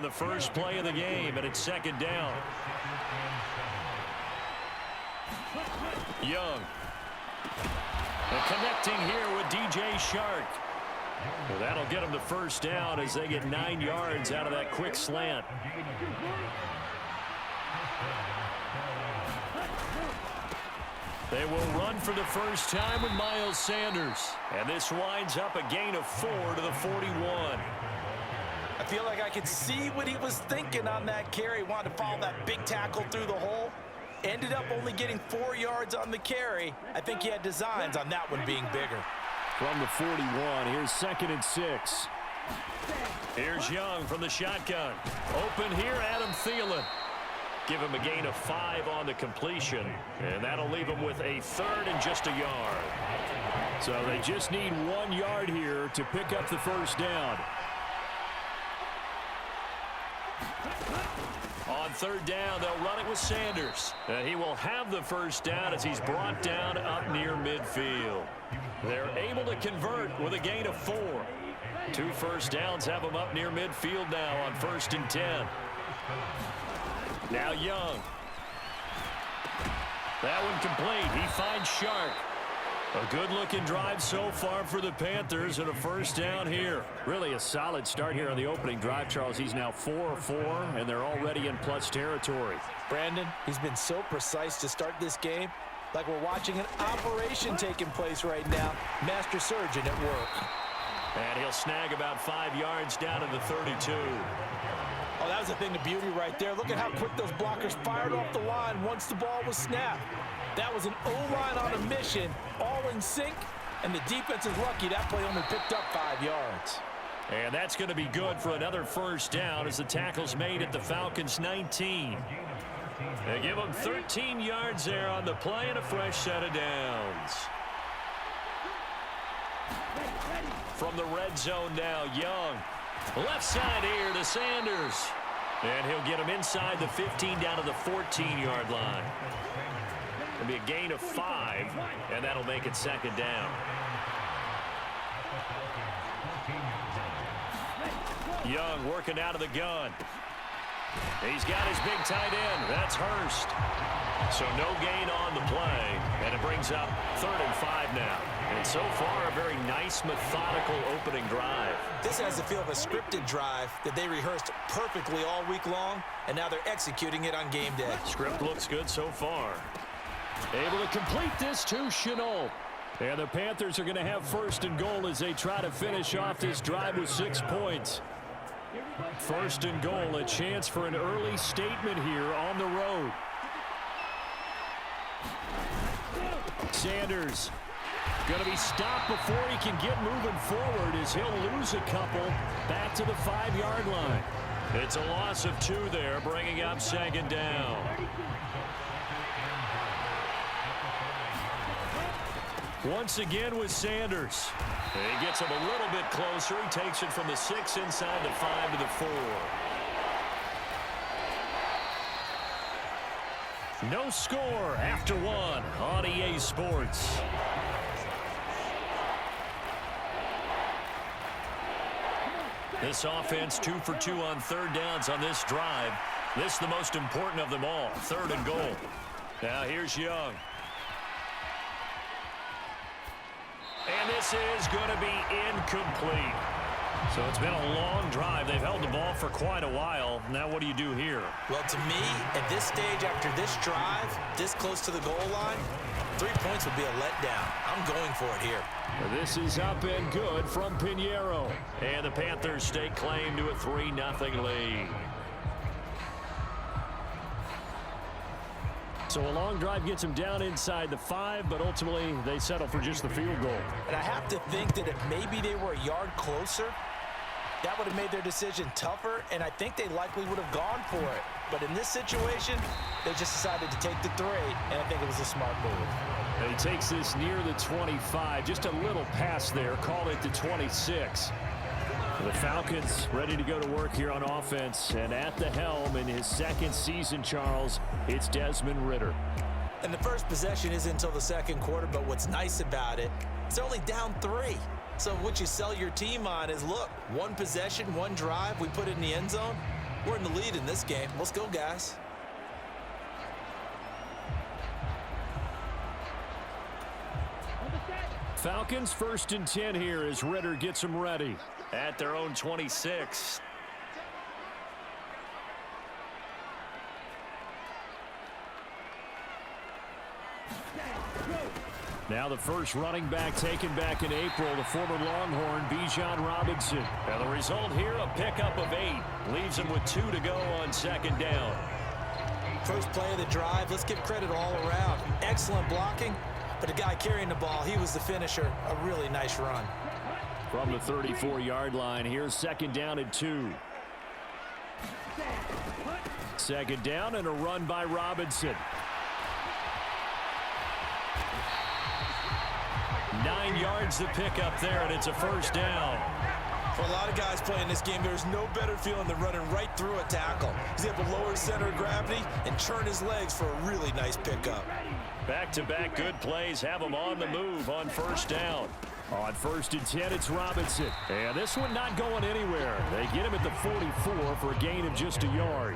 the first play of the game, and it's second down. Young. And connecting here with DJ Shark. Well, that'll get them the first down as they get 9 yards out of that quick slant. They will run for the first time with Miles Sanders. And this winds up a gain of 4 to the 41. I feel like I could see what he was thinking on that carry. Wanted to follow that big tackle through the hole. Ended up only getting 4 yards on the carry. I think he had designs on that one being bigger. From the 41, here's 2nd and 6. Here's Young from the shotgun. Open here, Adam Thielen. Give him a gain of 5 on the completion, and that'll leave him with a 3rd and just a yard. So they just need 1 yard here to pick up the first down. On 3rd down, they'll run it with Sanders. And he will have the first down as he's brought down up near midfield. They're able to convert with a gain of 4. 2 first downs have them up near midfield now on 1st and 10. Now Young. That one complete. He finds Shark. A good-looking drive so far for the Panthers and a first down here. Really a solid start here on the opening drive, Charles. He's now 4-4, and they're already in plus territory. Brandon, he's been so precise to start this game, like we're watching an operation taking place right now. Master surgeon at work. And he'll snag about 5 yards down to the 32. Oh, that was a thing of beauty right there. Look at how quick those blockers fired off the line once the ball was snapped. That was an O-line on a mission, all in sync, and the defense is lucky that play only picked up 5 yards. And that's going to be good for another first down as the tackle's made at the Falcons' 19. They give them 13 yards there on the play and a fresh set of downs. From the red zone now, Young. Left side here to Sanders. And he'll get him inside the 15 down to the 14-yard line. It'll be a gain of 5, and that'll make it 2nd down. Young working out of the gun. He's got his big tight end. That's Hurst. So no gain on the play, and it brings up 3rd and 5 now. And so far, a very nice, methodical opening drive. This has the feel of a scripted drive that they rehearsed perfectly all week long, and now they're executing it on game day. Script looks good so far. Able to complete this to Chenault. And the Panthers are going to have 1st and goal as they try to finish off this drive with 6 points. 1st and goal, a chance for an early statement here on the road. Sanders going to be stopped before he can get moving forward as he'll lose a couple back to the 5-yard line. It's a loss of 2 there, bringing up 2nd down. Once again with Sanders. He gets him a little bit closer. He takes it from the 6 inside the 5 to the 4. No score after 1 on EA Sports. This offense 2 for 2 on 3rd downs on this drive. This is the most important of them all, 3rd and goal. Now here's Young. And this is going to be incomplete. So it's been a long drive. They've held the ball for quite a while. Now what do you do here? Well, to me, at this stage after this drive, this close to the goal line, 3 points would be a letdown. I'm going for it here. This is up and good from Pinheiro. And the Panthers stake claim to a 3-0 lead. So a long drive gets them down inside the 5, but ultimately they settle for just the field goal. And I have to think that if maybe they were a yard closer, that would have made their decision tougher, and I think they likely would have gone for it. But in this situation, they just decided to take the 3, and I think it was a smart move. And he takes this near the 25, just a little pass there, called it the 26. The Falcons ready to go to work here on offense, and at the helm in his 2nd season, Charles, it's Desmond Ridder. And the first possession isn't until the 2nd quarter, but what's nice about it, it's only down 3. So what you sell your team on is, look, 1 possession, 1 drive, we put it in the end zone. We're in the lead in this game. Let's go, guys. Falcons 1st and 10 here as Ritter gets them ready at their own 26. Now the first running back taken back in April, the former Longhorn, Bijan Robinson. Now the result here, a pickup of 8. Leaves him with 2 to go on 2nd down. First play of the drive, let's give credit all around. Excellent blocking, but the guy carrying the ball, he was the finisher. A really nice run. From the 34-yard line, here's 2nd down and 2. 2nd down and a run by Robinson. 9 yards to pick up there, and it's a 1st down. For a lot of guys playing this game, there's no better feeling than running right through a tackle. He's able to lower his center of gravity and turn his legs for a really nice pickup. Back-to-back good plays have him on the move on 1st down. On 1st and 10, it's Robinson. And this one not going anywhere. They get him at the 44 for a gain of just a yard.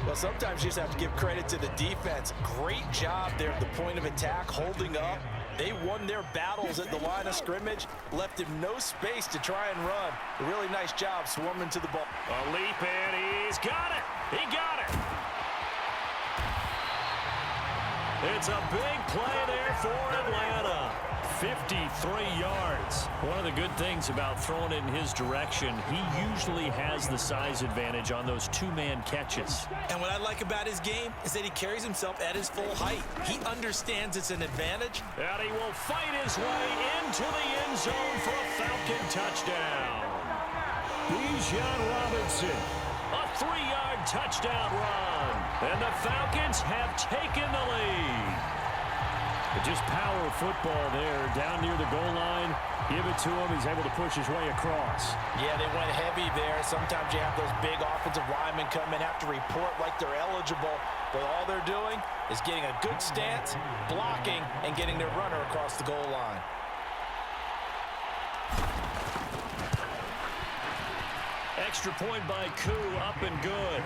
Well, sometimes you just have to give credit to the defense. Great job there at the point of attack, holding up. They won their battles at the line of scrimmage, left him no space to try and run. A really nice job swarming to the ball. A leap in, he's got it. He got it. It's a big play there for Atlanta. 53 yards. One of the good things about throwing it in his direction, he usually has the size advantage on those 2-man catches. And what I like about his game is that he carries himself at his full height. He understands it's an advantage. And he will fight his way into the end zone for a Falcon touchdown. Bijan Robinson, a 3-yard touchdown run. And the Falcons have taken the lead. But just power football there, down near the goal line. Give it to him. He's able to push his way across. Yeah, they went heavy there. Sometimes you have those big offensive linemen come and have to report like they're eligible. But all they're doing is getting a good stance, blocking, and getting their runner across the goal line. Extra point by Koo, up and good.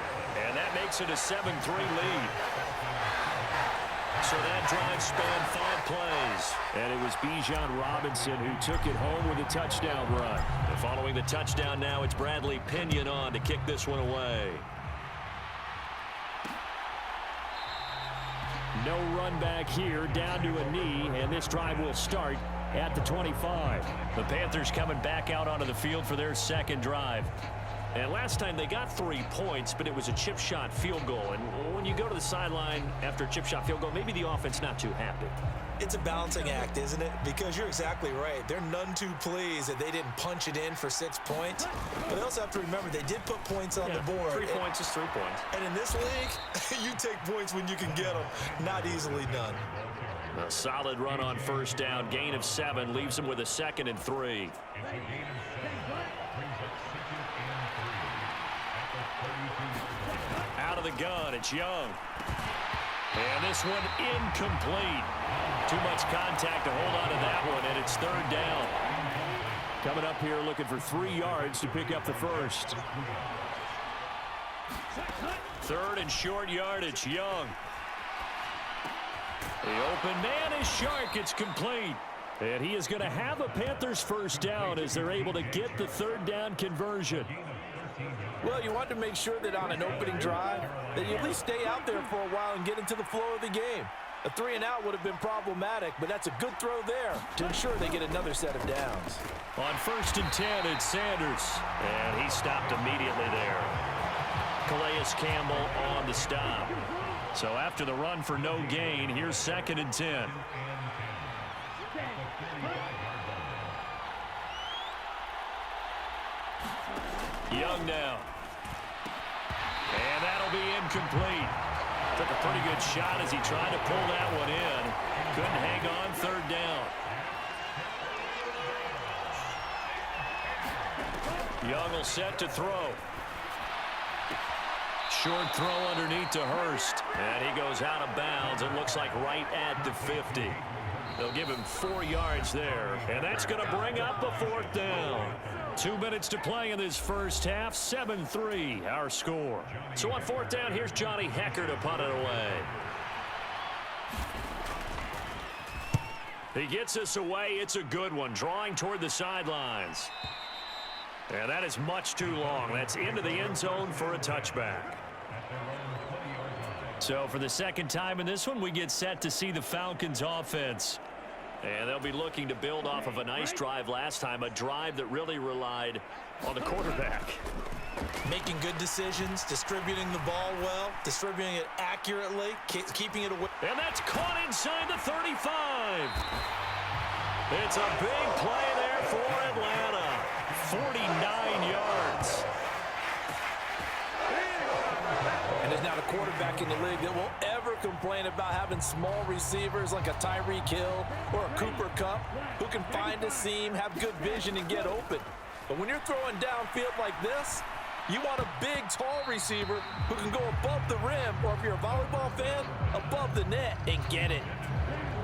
And that makes it a 7-3 lead. So that drive spanned 5 plays. And it was Bijan Robinson who took it home with a touchdown run. And following the touchdown now, it's Bradley Pinion on to kick this one away. No run back here, down to a knee, and this drive will start at the 25. The Panthers coming back out onto the field for their 2nd drive. And last time they got 3 points, but it was a chip shot field goal. And when you go to the sideline after a chip shot field goal, maybe the offense not too happy. It's a balancing act, isn't it? Because you're exactly right. They're none too pleased that they didn't punch it in for 6 points. But they also have to remember they did put points on the board. 3 points is 3 points. And in this league, you take points when you can get them. Not easily done. A solid run on 1st down. Gain of 7 leaves him with a 2nd and 3. Out of the gun, it's Young. And this one incomplete. Too much contact to hold on to that one, and it's 3rd down. Coming up here looking for 3 yards to pick up the 1st. 3rd and short yardage, Young. The open man is Shark. It's complete. And he is going to have a Panthers 1st down as they're able to get the 3rd down conversion. Well, you want to make sure that on an opening drive that you at least stay out there for a while and get into the flow of the game. A 3-and-out would have been problematic, but that's a good throw there to ensure they get another set of downs. On 1st and 10, it's Sanders. And he stopped immediately there. Calais Campbell on the stop. So after the run for no gain, here's 2nd and 10. Young now. And that'll be incomplete. Took a pretty good shot as he tried to pull that one in. Couldn't hang on, 3rd down. Young will set to throw. Short throw underneath to Hurst. And he goes out of bounds. It looks like right at the 50. They'll give him 4 yards there, and that's going to bring up a 4th down. 2 minutes to play in this first half, 7-3 our score. So on 4th down, here's Johnny Hecker to punt it away. He gets us away. It's a good one, drawing toward the sidelines. And that is much too long. That's into the end zone for a touchback. So for the second time in this one, we get set to see the Falcons offense. And they'll be looking to build off of a nice drive last time, a drive that really relied on the quarterback. Making good decisions, distributing the ball well, distributing it accurately, keeping it away. And that's caught inside the 35. It's a big play there for Atlanta. 49 yards. And there's not a quarterback in the league that will ever complain about having small receivers like a Tyreek Hill or a Cooper Kupp who can find a seam, have good vision, and get open. But when you're throwing downfield like this, you want a big, tall receiver who can go above the rim, or if you're a volleyball fan, above the net and get it.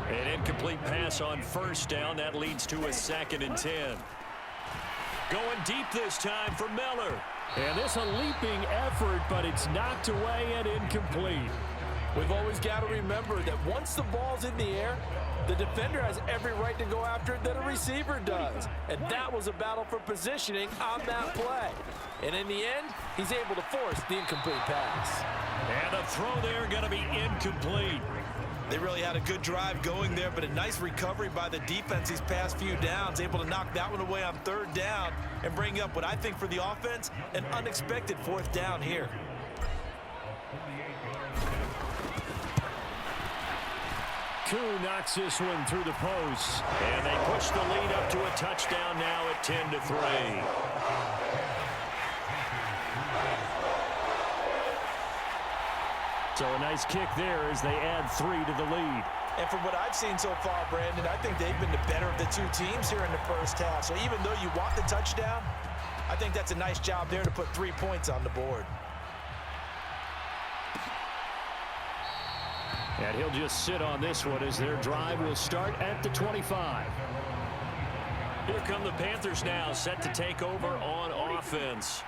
An incomplete pass on 1st down. That leads to a 2nd and 10. Going deep this time for Miller. And this a leaping effort, but it's knocked away and incomplete. We've always got to remember that once the ball's in the air, the defender has every right to go after it that a receiver does. And that was a battle for positioning on that play. And in the end, he's able to force the incomplete pass. And a throw there going to be incomplete. They really had a good drive going there, but a nice recovery by the defense these past few downs, able to knock that one away on 3rd down and bring up what I think for the offense, an unexpected 4th down here. Koo knocks this one through the post, and they push the lead up to a touchdown now at 10-3. So a nice kick there as they add 3 to the lead. And from what I've seen so far, Brandon, I think they've been the better of the 2 teams here in the first half. So even though you want the touchdown, I think that's a nice job there to put 3 points on the board. And he'll just sit on this one as their drive will start at the 25. Here come the Panthers now, set to take over on offense.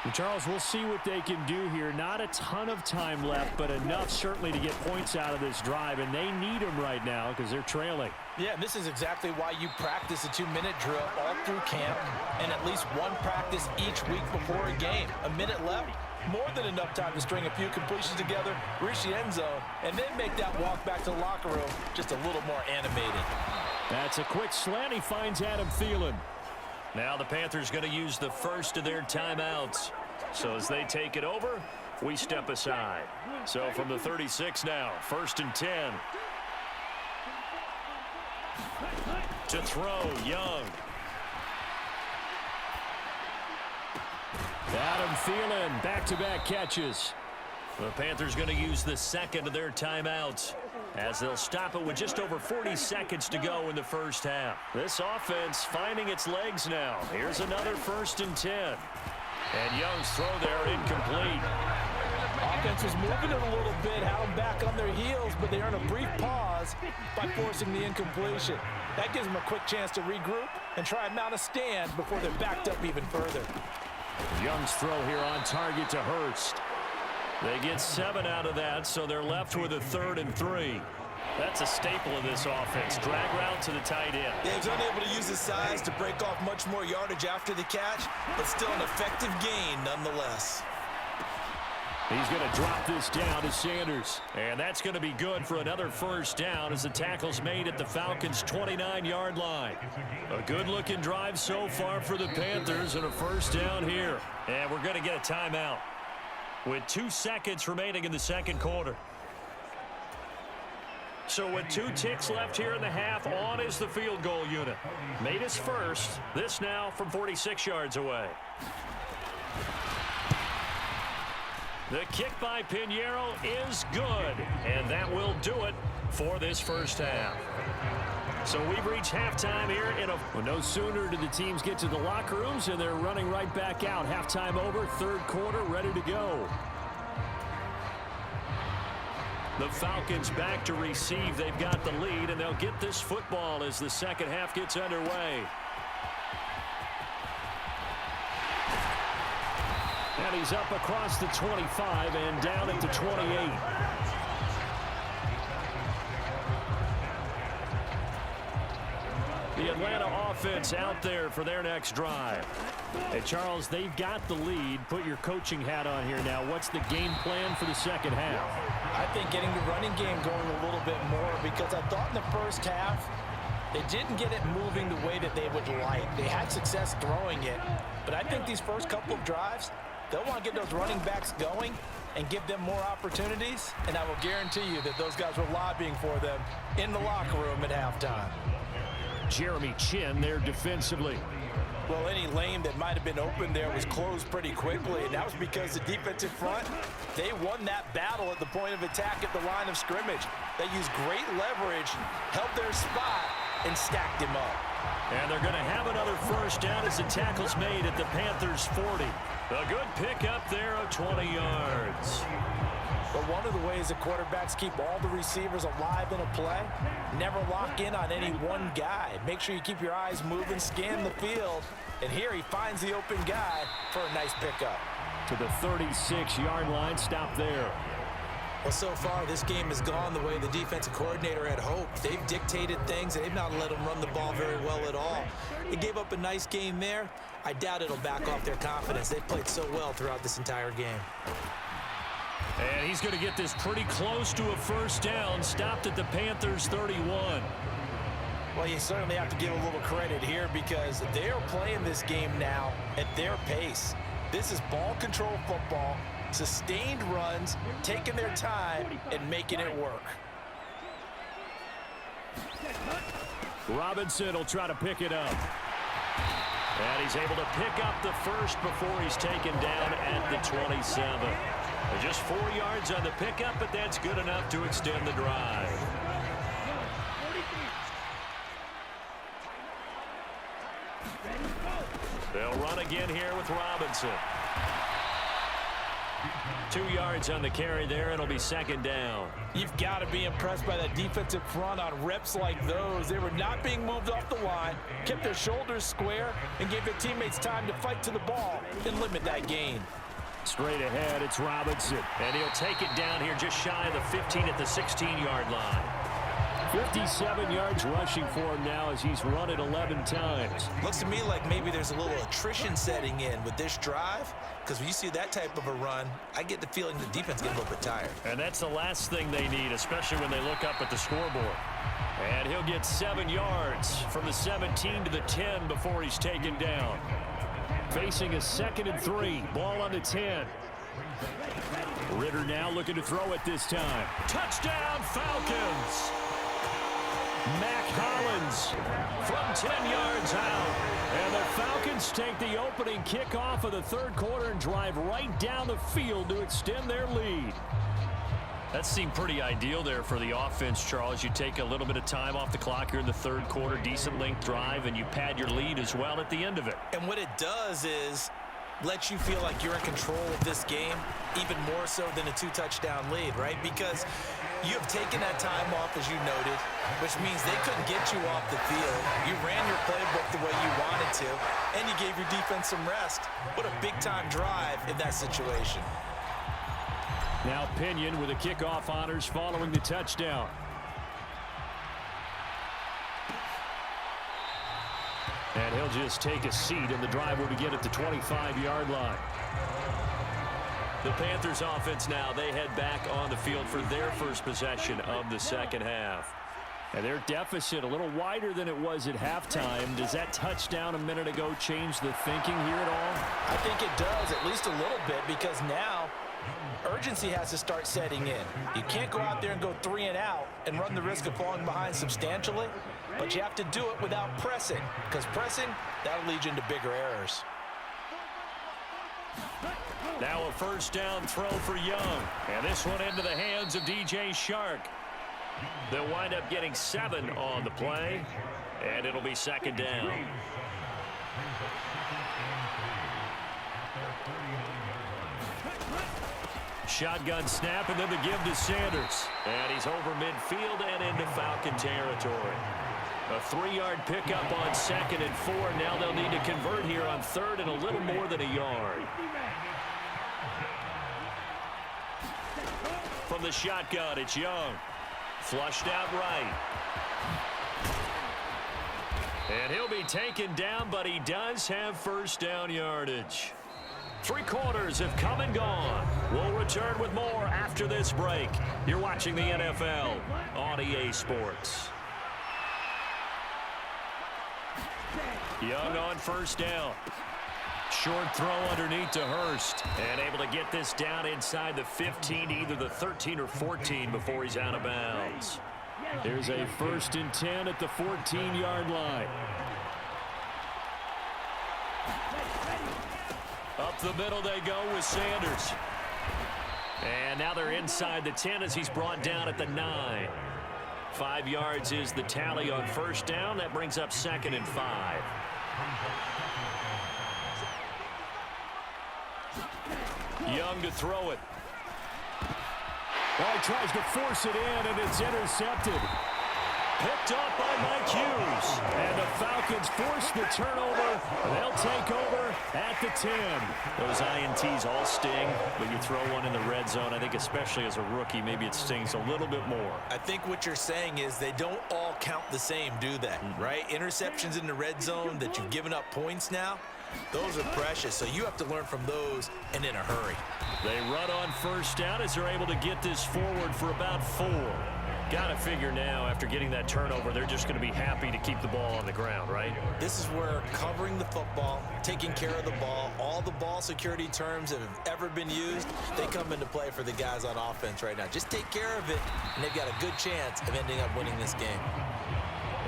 And Charles, we'll see what they can do here. Not a ton of time left, but enough certainly to get points out of this drive, and they need them right now because they're trailing. Yeah, this is exactly why you practice a 2-minute drill all through camp and at least one practice each week before a game. A minute left, more than enough time to string a few completions together, reach the end zone, and then make that walk back to the locker room just a little more animated. That's a quick slant. He finds Adam Thielen. Now the Panthers going to use the first of their timeouts. So as they take it over, we step aside. So from the 36 now, 1st and 10. To throw, Young. Adam Thielen, back-to-back catches. The Panthers going to use the 2nd of their timeouts as they'll stop it with just over 40 seconds to go in the first half. This offense finding its legs now. Here's another 1st and 10. And Young's throw there incomplete. Offense was moving it a little bit, had them back on their heels, but they earn a brief pause by forcing the incompletion. That gives them a quick chance to regroup and try and mount a stand before they're backed up even further. Young's throw here on target to Hurst. They get 7 out of that, so they're left with a 3rd and 3. That's a staple of this offense. Drag route to the tight end. Yeah, he's unable to use his size to break off much more yardage after the catch, but still an effective gain nonetheless. He's going to drop this down to Sanders. And that's going to be good for another 1st down as the tackle's made at the Falcons' 29-yard line. A good-looking drive so far for the Panthers and a 1st down here. And we're going to get a timeout with 2 seconds remaining in the 2nd quarter. So with 2 ticks left here in the half, on is the field goal unit. Made his first. This now from 46 yards away. The kick by Pinheiro is good, and that will do it for this first half. So we've reached halftime here in a... Well, no sooner did the teams get to the locker rooms, and they're running right back out. Halftime over, 3rd quarter, ready to go. The Falcons back to receive. They've got the lead, and they'll get this football as the second half gets underway. And he's up across the 25 and down at the 28. The Atlanta offense out there for their next drive. Hey, Charles, they've got the lead. Put your coaching hat on here now. What's the game plan for the second half? I think getting the running game going a little bit more, because I thought in the first half they didn't get it moving the way that they would like. They had success throwing it, but I think these first couple of drives, they'll want to get those running backs going and give them more opportunities, and I will guarantee you that those guys were lobbying for them in the locker room at halftime. Jeremy Chin there defensively. Well, any lane that might have been open there was closed pretty quickly, and that was because the defensive front, they won that battle at the point of attack at the line of scrimmage. They used great leverage, held their spot, and stacked him up. And they're going to have another first down as the tackle's made at the Panthers' 40. A good pickup there of 20 yards. But one of the ways that quarterbacks keep all the receivers alive in a play, never lock in on any one guy. Make sure you keep your eyes moving, scan the field, and here he finds the open guy for a nice pickup. To the 36-yard line, stop there. Well, so far this game has gone the way the defensive coordinator had hoped. They've dictated things, and they've not let them run the ball very well at all. They gave up a nice game there. I doubt it'll back off their confidence. They've played so well throughout this entire game. And he's going to get this pretty close to a first down, stopped at the Panthers' 31. Well, you certainly have to give a little credit here, because they are playing this game now at their pace. This is ball control football, sustained runs, taking their time, and making it work. Robinson will try to pick it up. And he's able to pick up the first before he's taken down at the 27. Just 4 yards on the pickup, but that's good enough to extend the drive. They'll run again here with Robinson. 2 yards on the carry there. It'll be second down. You've got to be impressed by that defensive front on reps like those. They were not being moved off the line, kept their shoulders square, and gave their teammates time to fight to the ball and limit that gain. Straight ahead, it's Robinson. And he'll take it down here just shy of the 15 at the 16-yard line. 57 yards rushing for him now as he's run it 11 times. Looks to me like maybe there's a little attrition setting in with this drive, because when you see that type of a run, I get the feeling the defense gets a little bit tired. And that's the last thing they need, especially when they look up at the scoreboard. And he'll get 7 yards from the 17 to the 10 before he's taken down. Facing a 2nd and 3. Ball on the 10. Ritter now looking to throw it this time. Touchdown, Falcons! Mac Hollins From 10 yards out. And the Falcons take the opening kickoff of the third quarter and drive right down the field to extend their lead. That seemed pretty ideal there for the offense, Charles. You take a little bit of time off the clock here in the third quarter, decent length drive, and you pad your lead as well at the end of it. And what it does is let you feel like you're in control of this game, even more so than a 2-touchdown lead, right? Because you have taken that time off, as you noted, which means they couldn't get you off the field. You ran your playbook the way you wanted to, and you gave your defense some rest. What a big-time drive in that situation. Now Pinion with the kickoff honors following the touchdown. And he'll just take a seat, and the drive will begin at the 25-yard line. The Panthers offense now, they head back on the field for their first possession of the second half. And their deficit a little wider than it was at halftime. Does that touchdown a minute ago change the thinking here at all? I think it does, at least a little bit, because now urgency has to start setting in. You can't go out there and go 3 and out and run the risk of falling behind substantially, but you have to do it without pressing, because pressing, that'll lead you into bigger errors. Now a first down throw for Young, and this one into the hands of DJ Shark. They'll wind up getting 7 on the play, and it'll be second down. Shotgun snap and then the give to Sanders. And he's over midfield and into Falcon territory. A 3-yard pickup on 2nd and 4. Now they'll need to convert here on 3rd and a little more than a yard. From the shotgun, it's Young. Flushed out right. And he'll be taken down, but he does have first down yardage. 3 quarters have come and gone. We'll return with more after this break. You're watching the NFL on EA Sports. Young on first down. Short throw underneath to Hurst. And able to get this down inside the 15, either the 13 or 14 before he's out of bounds. There's a 1st and 10 at the 14-yard line. Up the middle they go with Sanders. And now they're inside the 10 as he's brought down at the 9. 5 yards is the tally on first down. That brings up 2nd and 5. Young to throw it. Well, he tries to force it in, and it's intercepted. Picked up by Mike Hughes. And the Falcons force the turnover. They'll take over at the 10. Those INTs all sting, but you throw one in the red zone, I think especially as a rookie, maybe it stings a little bit more. I think what you're saying is they don't all count the same, do they? Right? Interceptions in the red zone that you've given up points now, those are precious, so you have to learn from those and in a hurry. They run on first down as they're able to get this forward for about 4. Got to figure now, after getting that turnover, they're just going to be happy to keep the ball on the ground, right? This is where covering the football, taking care of the ball, all the ball security terms that have ever been used, they come into play for the guys on offense right now. Just take care of it, and they've got a good chance of ending up winning this game.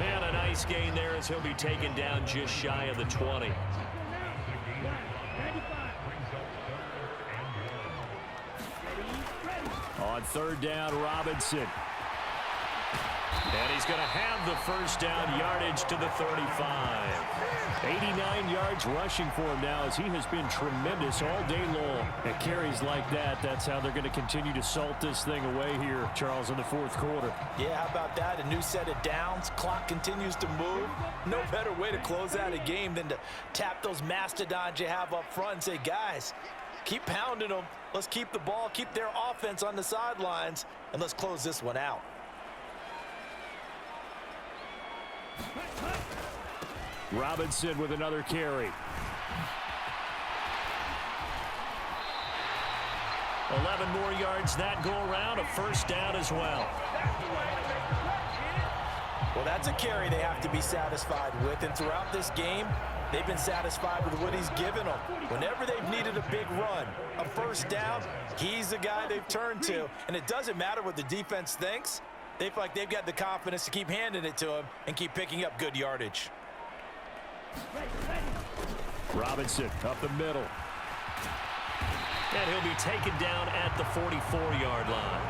And a nice gain there as he'll be taken down just shy of the 20. On 3rd down, Robinson. And he's going to have the first down yardage to the 35. 89 yards rushing for him now as he has been tremendous all day long. At carries like that, that's how they're going to continue to salt this thing away here, Charles, in the 4th quarter. Yeah, how about that? A new set of downs. Clock continues to move. No better way to close out a game than to tap those mastodons you have up front and say, guys, keep pounding them. Let's keep the ball, keep their offense on the sidelines, and let's close this one out. Robinson with another carry. 11 more yards that go around, a first down as well. Well, that's a carry they have to be satisfied with, and throughout this game, they've been satisfied with what he's given them. Whenever they've needed a big run, a first down, he's the guy they've turned to. And it doesn't matter what the defense thinks. They feel like they've got the confidence to keep handing it to him and keep picking up good yardage. Robinson up the middle. And he'll be taken down at the 44-yard line.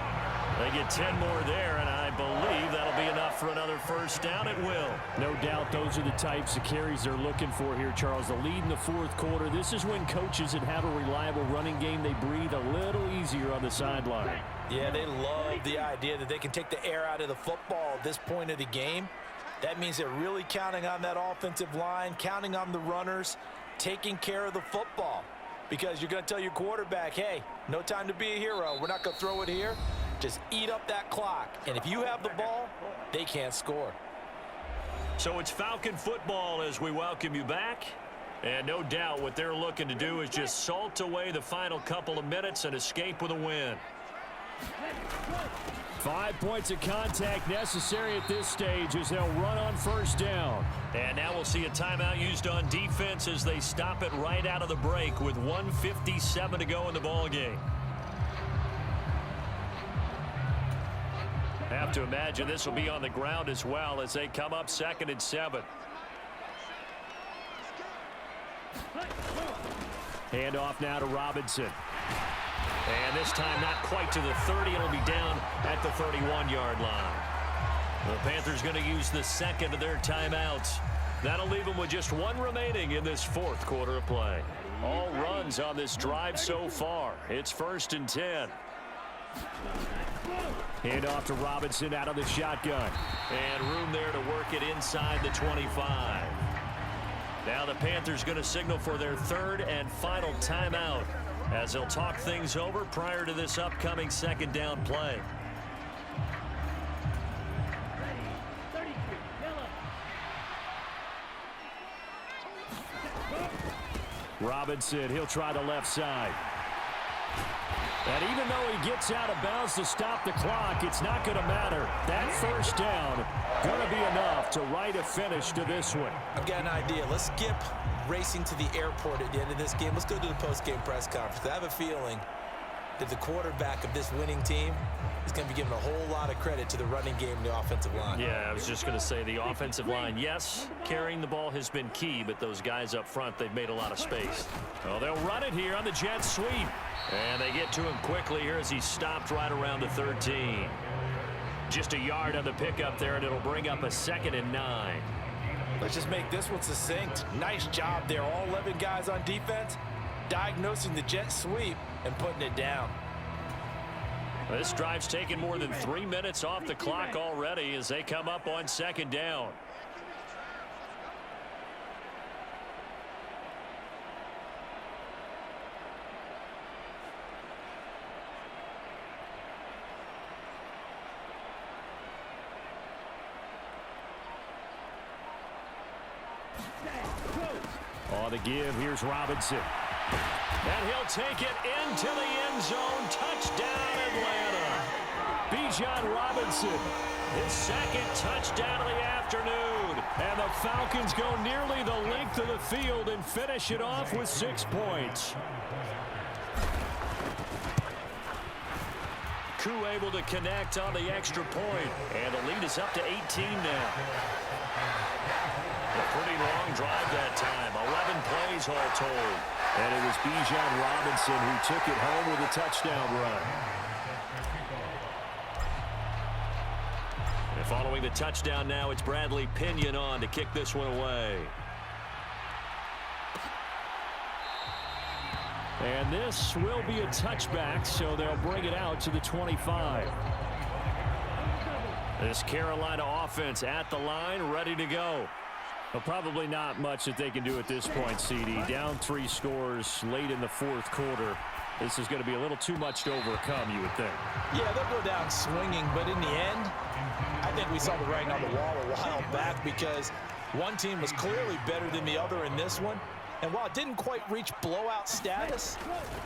They get 10 more there, and I believe that'll be enough for another first down. It will. No doubt those are the types of carries they're looking for here, Charles. The lead in the 4th quarter. This is when coaches that have a reliable running game, they breathe a little easier on the sideline. Yeah, they love the idea that they can take the air out of the football at this point of the game. That means they're really counting on that offensive line, counting on the runners, taking care of the football. Because you're going to tell your quarterback, hey, no time to be a hero. We're not going to throw it here. Just eat up that clock. And if you have the ball, they can't score. So it's Falcon football as we welcome you back. And no doubt what they're looking to do is just salt away the final couple of minutes and escape with a win. 5 points of contact necessary at this stage as they'll run on first down. And now we'll see a timeout used on defense as they stop it right out of the break with 1:57 to go in the ballgame. Have to imagine this will be on the ground as well as they come up 2nd and 7. Hand off now to Robinson. And this time not quite to the 30. It'll be down at the 31-yard line. The Panthers going to use the 2nd of their timeouts. That'll leave them with just 1 remaining in this 4th quarter of play. All runs on this drive so far. It's 1st and 10. Hand off to Robinson out of the shotgun. And room there to work it inside the 25. Now the Panthers going to signal for their 3rd and final timeout as they'll talk things over prior to this upcoming 2nd down play. Robinson, he'll try the left side. And even though he gets out of bounds to stop the clock, it's not going to matter. That 1st down going to be enough to write a finish to this one. I've got an idea. Let's skip racing to the airport at the end of this game. Let's go to the post-game press conference. I have a feeling that the quarterback of this winning team is going to be given a whole lot of credit to the running game and the offensive line. Yeah, I was just going to say the offensive line, yes, carrying the ball has been key, but those guys up front, they've made a lot of space. Well, they'll run it here on the jet sweep. And they get to him quickly here as he stopped right around the 13. Just a yard on the pickup there, and it'll bring up a 2nd and 9. Let's just make this one succinct. Nice job there. All 11 guys on defense diagnosing the jet sweep and putting it down. This drive's taken more than 3 minutes off the clock already as they come up on 2nd down. On the give, here's Robinson. And he'll take it into the end zone. Touchdown, Atlanta. Bijan Robinson. His 2nd touchdown of the afternoon. And the Falcons go nearly the length of the field and finish it off with 6 points. Koo able to connect on the extra point. And the lead is up to 18 now. A pretty long drive that time. 11 plays all told. And it was Bijan Robinson who took it home with a touchdown run. And following the touchdown now, it's Bradley Pinion on to kick this one away. And this will be a touchback, so they'll bring it out to the 25. This Carolina offense at the line, ready to go. Well, probably not much that they can do at this point, CD. Down 3 scores late in the 4th quarter. This is going to be a little too much to overcome, you would think. Yeah, they'll go down swinging, but in the end, I think we saw the writing on the wall a while back because one team was clearly better than the other in this one. And while it didn't quite reach blowout status,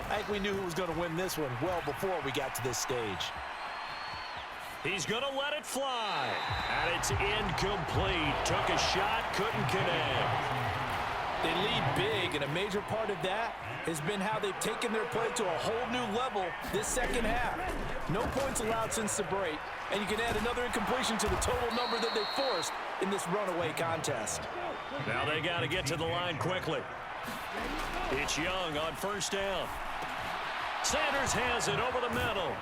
I think we knew who was going to win this one well before we got to this stage. He's going to let it fly. And it's incomplete. Took a shot, couldn't connect. They lead big, and a major part of that has been how they've taken their play to a whole new level this 2nd half. No points allowed since the break, and you can add another incompletion to the total number that they forced in this runaway contest. Now they got to get to the line quickly. It's Young on 1st down. Sanders has it over the middle.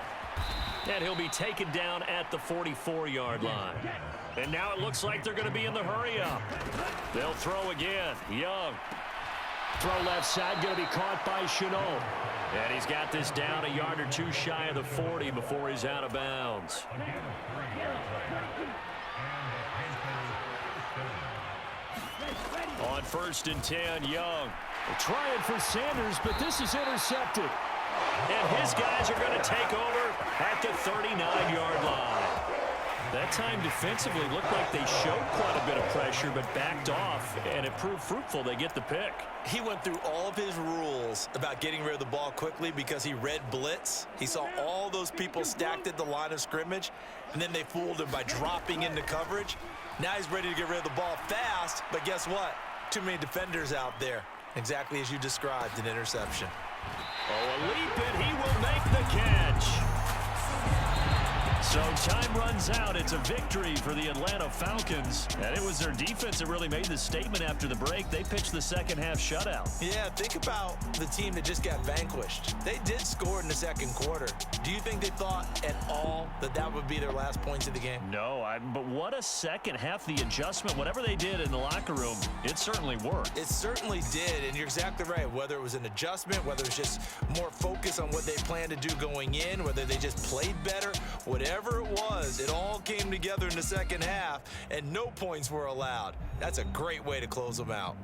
And he'll be taken down at the 44-yard line. And now it looks like they're going to be in the hurry-up. They'll throw again. Young. Throw left side, going to be caught by Chenault. And he's got this down a yard or 2 shy of the 40 before he's out of bounds. On 1st and 10, Young. They're trying for Sanders, but this is intercepted. And his guys are going to take over at the 39-yard line. That time defensively looked like they showed quite a bit of pressure but backed off, and it proved fruitful. They get the pick. He went through all of his rules about getting rid of the ball quickly because he read blitz. He saw all those people stacked at the line of scrimmage, and then they fooled him by dropping into coverage. Now he's ready to get rid of the ball fast, but guess what? Too many defenders out there. Exactly as you described, an interception. Oh, a leap, and he will make the catch. So time runs out. It's a victory for the Atlanta Falcons. And it was their defense that really made the statement after the break. They pitched the second half shutout. Yeah, think about the team that just got vanquished. They did score in the second quarter. Do you think they thought at all that that would be their last points of the game? No, but what a second half. The adjustment, whatever they did in the locker room, it certainly worked. It certainly did, and you're exactly right. Whether it was an adjustment, whether it was just more focus on what they planned to do going in, whether they just played better, whatever it was, it all came together in the second half, and no points were allowed. That's a great way to close them out.